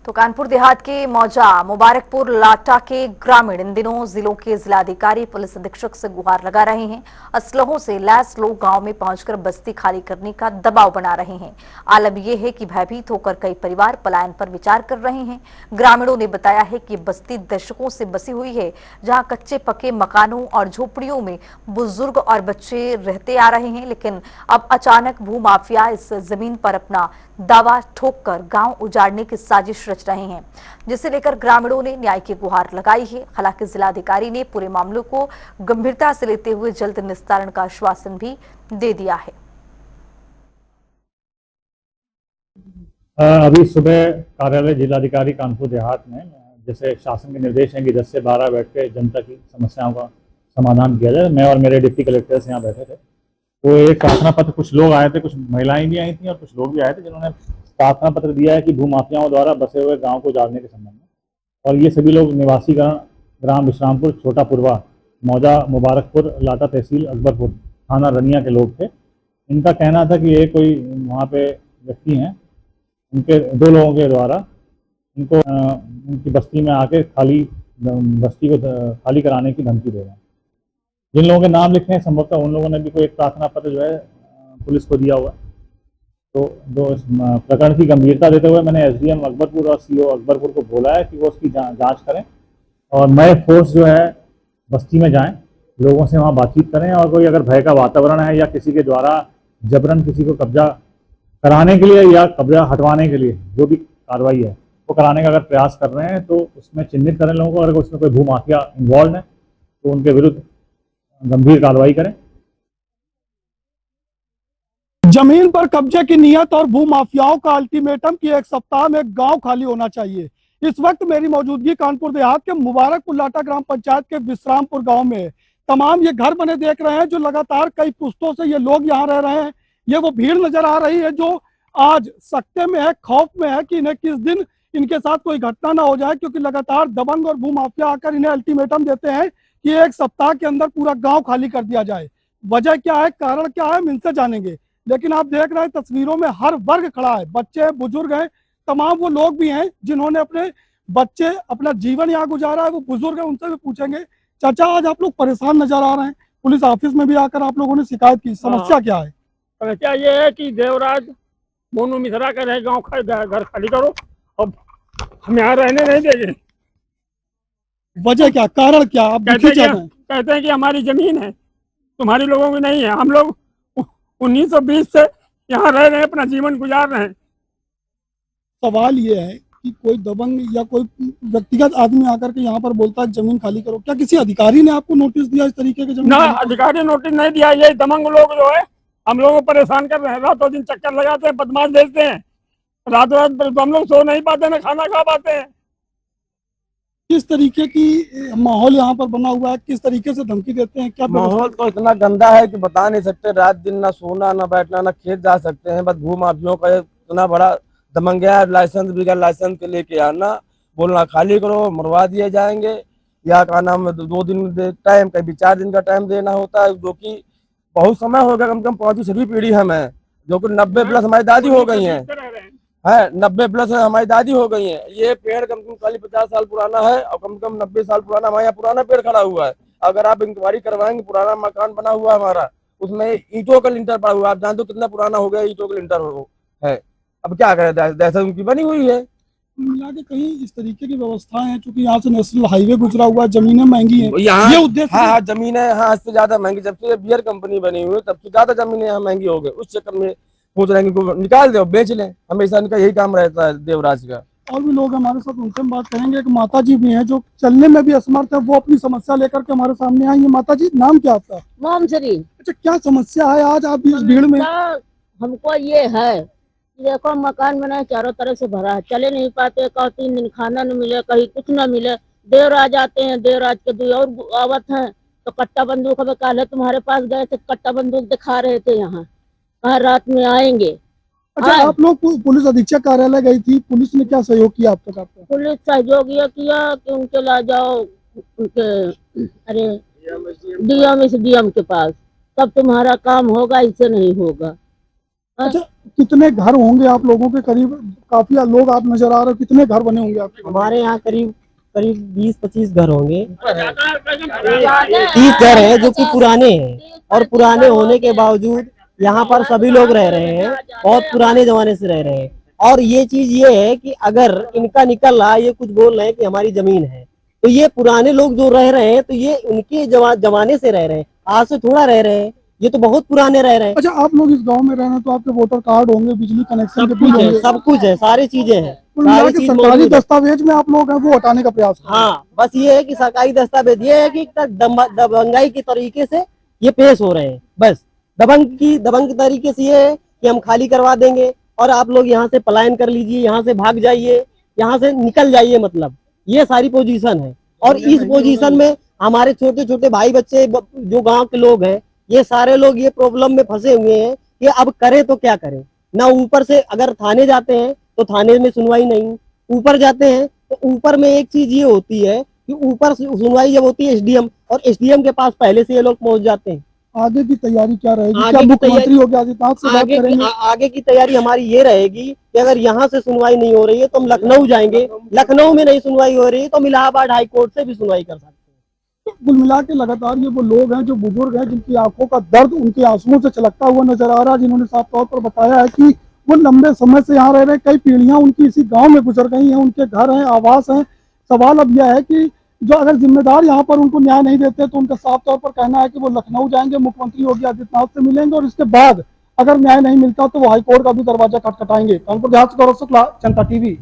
तो कानपुर देहात के मौजा मुबारकपुर लाटा के ग्रामीण इन दिनों जिलों के जिलाधिकारी पुलिस अधीक्षक से गुहार लगा रहे हैं। असलहों से लैस लोग गांव में पहुंचकर बस्ती खाली करने का दबाव बना रहे हैं। आलम यह है कि भयभीत होकर कई परिवार पलायन पर विचार कर रहे हैं। ग्रामीणों ने बताया है कि बस्ती दशकों से बसी हुई है, जहां कच्चे पक्के मकानों और झोपड़ियों में बुजुर्ग और बच्चे रहते आ रहे हैं, लेकिन अब अचानक भूमाफिया इस जमीन पर अपना दावा ठोककर गांव उजाड़ने की साजिश रच रहे हैं, जिसे लेकर ग्रामीणों ने न्याय की गुहार लगाई है। हालांकि जिलाधिकारी ने पूरे मामले को गंभीरता से लेते हुए जल्द निस्तारण का आश्वासन भी दे दिया है। अभी सुबह कार्यालय जिलाधिकारी कानपुर देहात में जैसे शासन के निर्देश हैं कि 10 से 12 बैठ के जनता की समस्याओं का समाधान किया जाए। मैं और मेरे डिप्टी कलेक्टर्स यहाँ बैठे थे, तो एक प्रार्थना पत्र, कुछ लोग आए थे, कुछ महिलाएं भी आई थी और कुछ लोग भी आए थे, जिन्होंने प्रार्थना पत्र दिया है कि भूमाफियाओं द्वारा बसे हुए गांव को उजाड़ने के संबंध में। और ये सभी लोग निवासीगण ग्राम विश्रामपुर, छोटा पुरवा, मौजा, मुबारकपुर, लाटा तहसील, अकबरपुर, थाना रनिया के लोग थे। इनका कहना था कि ये कोई वहाँ पे व्यक्ति हैं, उनके 2 लोगों के द्वारा इनको उनकी बस्ती में आके बस्ती को खाली कराने की धमकी दे रहे हैं। जिन लोगों के नाम लिखे हैं संभवतः उन लोगों ने भी कोई एक प्रार्थना पत्र जो है पुलिस को दिया हुआ। तो इस प्रकरण की गंभीरता देते हुए मैंने एसडीएम अकबरपुर और सीओ अकबरपुर को बोला है कि वो उसकी जांच करें और नए फोर्स जो है बस्ती में जाएं, लोगों से वहाँ बातचीत करें, और कोई अगर भय का वातावरण है या किसी के द्वारा जबरन किसी को कब्जा कराने के लिए या कब्जा हटवाने के लिए जो भी कार्रवाई है वो कराने का अगर प्रयास कर रहे हैं, तो उसमें चिन्हित करें लोगों को। अगर उसमें कोई भूमाफिया इन्वॉल्व है तो उनके विरुद्ध गंभीर कार्रवाई करें। जमीन पर कब्जे की नियत और भूमाफियाओं का अल्टीमेटम कि 1 सप्ताह में गांव खाली होना चाहिए। इस वक्त मेरी मौजूदगी कानपुर देहात के मुबारकपुर लाटा ग्राम पंचायत के विश्रामपुर गांव में है। तमाम ये घर बने देख रहे हैं, जो लगातार कई पुश्तों से ये लोग यहाँ रह रहे हैं। ये वो भीड़ नजर आ रही है जो आज सकते में है, खौफ में है कि इन्हें किस दिन इनके साथ कोई घटना ना हो जाए, क्योंकि लगातार दबंग और भूमाफिया आकर इन्हें अल्टीमेटम देते हैं कि 1 सप्ताह के अंदर पूरा गाँव खाली कर दिया जाए। वजह क्या है, कारण क्या है, हम इनसे जानेंगे। लेकिन आप देख रहे हैं तस्वीरों में हर वर्ग खड़ा है, बच्चे, बुजुर्ग हैं, तमाम वो लोग भी हैं जिन्होंने अपने बच्चे, अपना जीवन यहाँ गुजारा है, वो बुजुर्ग हैं, उनसे भी पूछेंगे। चाचा, आज आप लोग परेशान नजर आ रहे हैं, पुलिस ऑफिस में भी आकर आप लोगों ने शिकायत की, समस्या क्या है? समस्या ये है कि देवराज मोनू मिश्रा का रहे गाँव घर खाली करो और हम यहाँ रहने नहीं देंगे। वजह क्या, कारण क्या? आप कहते हैं कि हमारी जमीन है, तुम्हारी लोगों की नहीं है। हम लोग 1920 से यहाँ रह रहे हैं, अपना जीवन गुजार रहे हैं। सवाल ये है कि कोई दबंग या कोई व्यक्तिगत आदमी आकर के यहाँ पर बोलता है जमीन खाली करो, क्या किसी अधिकारी ने आपको नोटिस दिया इस तरीके के? जमीन ना, अधिकारी नोटिस नहीं दिया। ये दबंग लोग जो है हम लोगों को परेशान कर रहे हैं, रातों दिन चक्कर लगाते हैं, बदमाश भेजते हैं, रात रात हम लोग सो नहीं पाते, ना खाना खा पाते हैं। किस तरीके की माहौल यहाँ पर बना हुआ है, किस तरीके से धमकी देते हैं? क्या माहौल तो इतना गंदा है कि बता नहीं सकते। रात दिन ना सोना, ना बैठना, ना खेत जा सकते हैं। बस भूमाफियों का इतना बड़ा दमंगिया है। लाइसेंस बिगैर लाइसेंस के लेके आना, बोलना खाली करो, मरवा दिए जाएंगे, या का नाम 2 दिन टाइम, कभी 4 दिन का टाइम देना होता है, जो कि बहुत समय हो गया। कम से कम 5वीं पीढ़ी हम है, जो कि 90 प्लस हमारी दादी हो गई है 90 प्लस हमारी दादी हो गई है। ये पेड़ कम से कम 50 साल पुराना है और कम से कम 90 साल पुराना हमारे यहाँ पुराना पेड़ खड़ा हुआ है। अगर आप इंक्वायरी करवाएंगे, पुराना मकान बना हुआ है हमारा, उसमें ईंटों का लिंटर पड़ा हुआ है। आप जानते हो कितना पुराना हो गया, ईंटों का लिंटर है। अब क्या करें, दहशत उनकी बनी हुई है। मिला के कहीं इस तरीके की व्यवस्थाएं हैं, क्योंकि यहाँ से नेशनल हाईवे गुजरा हुआ है, जमीनें महंगी हैं, ये उद्देश्य। हाँ, जमीनें हाँ से ज्यादा महंगी। जब से बियर कंपनी बनी हुई है तब से ज्यादा जमीनें यहाँ महंगी हो गई। उस चक्कर में सोच रहे हैं कि निकाल दो, बेच लें। हमेशा इनका यही काम रहता है देवराज का। और भी लोग हमारे साथ, उनसे हम बात करेंगे। एक माता जी भी हैं जो चलने में भी असमर्थ है, वो अपनी समस्या लेकर के हमारे सामने आई है। माता जी, नाम क्या आपका? मोमसरी। अच्छा, क्या समस्या है आज आप इस भीड़ में? हमको ये है, देखो मकान बनाए चारों तरफ से भरा है, चले नहीं पाते, कहीं 3 दिन खाना न मिले, कहीं कुछ न मिले। देवराज आते हैं, देवराज के 2 और आवत हैं तो कट्टा बंदूक, हमें कल तुम्हारे पास गए थे, कट्टा बंदूक दिखा रहे थे, यहाँ कहा रात में आएंगे। अच्छा, आप लोग पुलिस अधीक्षक कार्यालय गई थी, पुलिस ने क्या सहयोग किया अब तक आपका? पुलिस सहयोग ये किया कि उनके ला जाओ, उनके अरे डीएम के पास, तब तुम्हारा काम होगा, इससे नहीं होगा। अच्छा, कितने घर होंगे आप लोगों के करीब? काफी लोग आप नजर आ रहे हो, कितने घर बने होंगे आपके? हमारे यहाँ करीब करीब 20-25 घर होंगे। 30 घर30 हैं जो कि पुराने हैं, और पुराने होने के बावजूद यहाँ पर सभी लोग रह रहे हैं, बहुत पुराने जमाने से रह रहे हैं। और ये चीज ये है कि अगर इनका निकल रहा है, ये कुछ बोल रहे हैं कि हमारी जमीन है, तो ये पुराने लोग जो रह रहे हैं तो ये उनके जमाने से रह रहे हैं, आज से थोड़ा रह रहे हैं, ये तो बहुत पुराने रह रहे हैं। अच्छा, आप लोग इस गांव में रह रहे हैं तो आपके वोटर कार्ड होंगे, बिजली कनेक्शन के सब बिल कुछ है, होंगे, सब कुछ है, सारी चीजें हैं, कुल मिला सारी के चीज सरकारी मौजूद है। दस्तावेज में आप लोग हैं वो हटाने का प्रयास कर रहे हैं। हाँ, बस ये है कि सरकारी दस्तावेज ये है कि दबंगाई के तरीके से ये पेश हो रहे हैं। बस दबंग तरीके से ये है कि हम खाली करवा देंगे और आप लोग यहाँ से पलायन कर लीजिए, यहाँ से भाग जाइए, यहाँ से निकल जाइए, मतलब ये सारी पोजीशन है। और इस पोजीशन में हमारे छोटे छोटे भाई बच्चे जो गांव के लोग हैं, ये सारे लोग ये प्रॉब्लम में फंसे हुए हैं कि अब करें तो क्या करें। ना ऊपर से अगर थाने जाते हैं तो थाने में सुनवाई नहीं, ऊपर जाते हैं तो ऊपर में एक चीज ये होती है कि ऊपर सुनवाई जब होती है एसडीएम, और एसडीएम के पास पहले से ये लोग पहुंच जाते हैं। आगे की तैयारी क्या रहेगी? आगे क्या की मुख्यमंत्री तैयारी- योगी आदित्यनाथ से बात करेंगे? आगे की तैयारी हमारी ये रहेगी कि अगर यहाँ से सुनवाई नहीं हो रही है तो हम लखनऊ जाएंगे, लखनऊ में नहीं सुनवाई हो रही है तो हम इलाहाबाद हाई कोर्ट से भी सुनवाई कर सकते हैं। कुल मिला के लगातार ये वो लोग हैं जो बुजुर्ग हैं, जिनकी आंखों का दर्द उनके आंसुओं से छलकता हुआ नजर आ रहा है, जिन्होंने साफ तौर पर बताया है कि वो लंबे समय से यहाँ रह रहे हैं, कई पीढ़ियां उनकी इसी गांव में गुजर गई हैं, उनके घर हैं, आवास हैं। सवाल अब यह है कि जो अगर जिम्मेदार यहाँ पर उनको न्याय नहीं देते तो उनका साफ तौर पर कहना है कि वो लखनऊ जाएंगे, मुख्यमंत्री योगी आदित्यनाथ से मिलेंगे और इसके बाद अगर न्याय नहीं मिलता तो वो हाईकोर्ट का भी दरवाजा खटखटाएंगे। कानपुर देहात से गौरव शुक्ला, जनता टीवी।